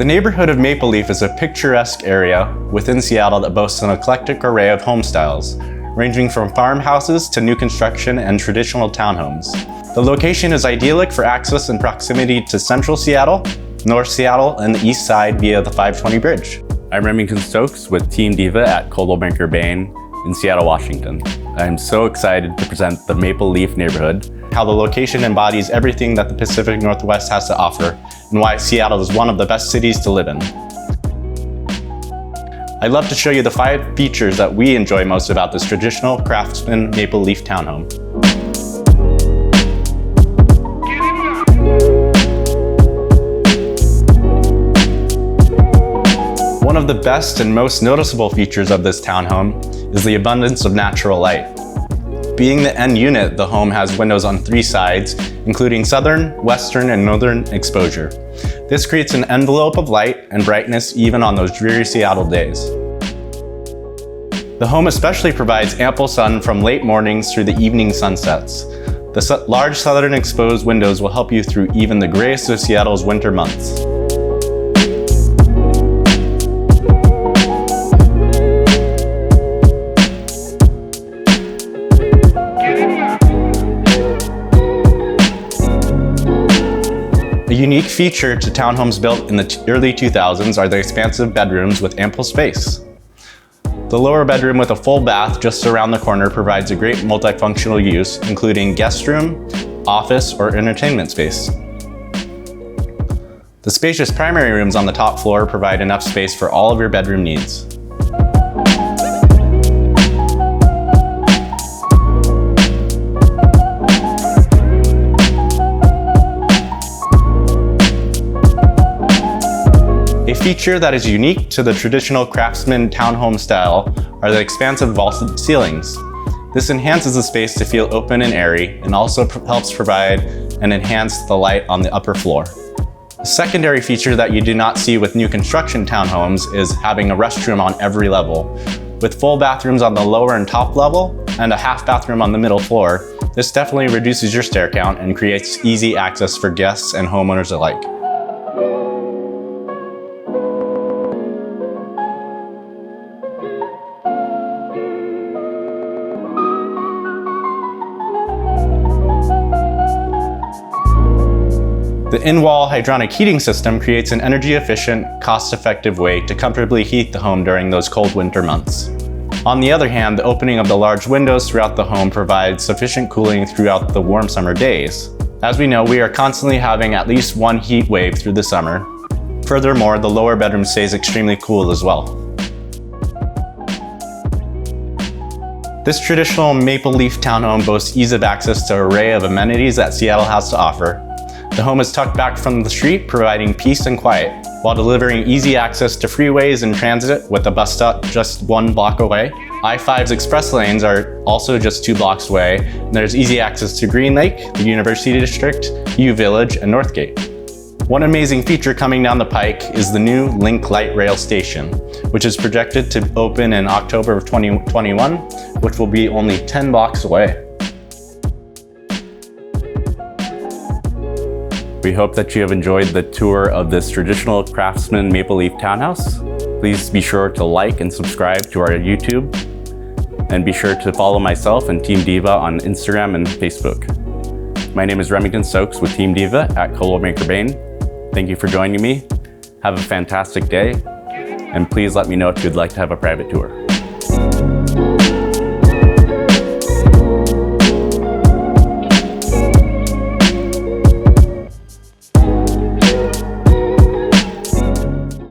The neighborhood of Maple Leaf is a picturesque area within Seattle that boasts an eclectic array of home styles, ranging from farmhouses to new construction and traditional townhomes. The location is idyllic for access and proximity to Central Seattle, North Seattle, and the East Side via the 520 bridge. I'm Remington Stokes with Team Diva at Coldwell Banker Bain in Seattle, Washington. I'm so excited to present the Maple Leaf neighborhood, how the location embodies everything that the Pacific Northwest has to offer, and why Seattle is one of the best cities to live in. I'd love to show you the 5 features that we enjoy most about this traditional Craftsman Maple Leaf townhome. One of the best and most noticeable features of this townhome is the abundance of natural light. Being the end unit, the home has windows on 3 sides, including southern, western, and northern exposure. This creates an envelope of light and brightness even on those dreary Seattle days. The home especially provides ample sun from late mornings through the evening sunsets. The large southern exposed windows will help you through even the grayest of Seattle's winter months. A unique feature to townhomes built in the early 2000s are the expansive bedrooms with ample space. The lower bedroom with a full bath just around the corner provides a great multifunctional use, including guest room, office, or entertainment space. The spacious primary rooms on the top floor provide enough space for all of your bedroom needs. A feature that is unique to the traditional Craftsman Townhome style are the expansive vaulted ceilings. This enhances the space to feel open and airy, and also helps provide and enhance the light on the upper floor. A secondary feature that you do not see with new construction townhomes is having a restroom on every level. With full bathrooms on the lower and top level, and a half bathroom on the middle floor, this definitely reduces your stair count and creates easy access for guests and homeowners alike. The in-wall hydronic heating system creates an energy-efficient, cost-effective way to comfortably heat the home during those cold winter months. On the other hand, the opening of the large windows throughout the home provides sufficient cooling throughout the warm summer days. As we know, we are constantly having at least one heat wave through the summer. Furthermore, the lower bedroom stays extremely cool as well. This traditional Maple Leaf townhome boasts ease of access to an array of amenities that Seattle has to offer. The home is tucked back from the street, providing peace and quiet, while delivering easy access to freeways and transit with a bus stop just 1 block away. I-5's express lanes are also just 2 blocks away, and there's easy access to Green Lake, the University District, U Village, and Northgate. One amazing feature coming down the pike is the new Link Light Rail station, which is projected to open in October of 2021, which will be only 10 blocks away. We hope that you have enjoyed the tour of this traditional Craftsman Maple Leaf townhouse. Please be sure to like and subscribe to our YouTube, and be sure to follow myself and Team Diva on Instagram and Facebook. My name is Remington Stokes with Team Diva at Coldwell Banker Bain. Thank you for joining me. Have a fantastic day, and please let me know if you'd like to have a private tour.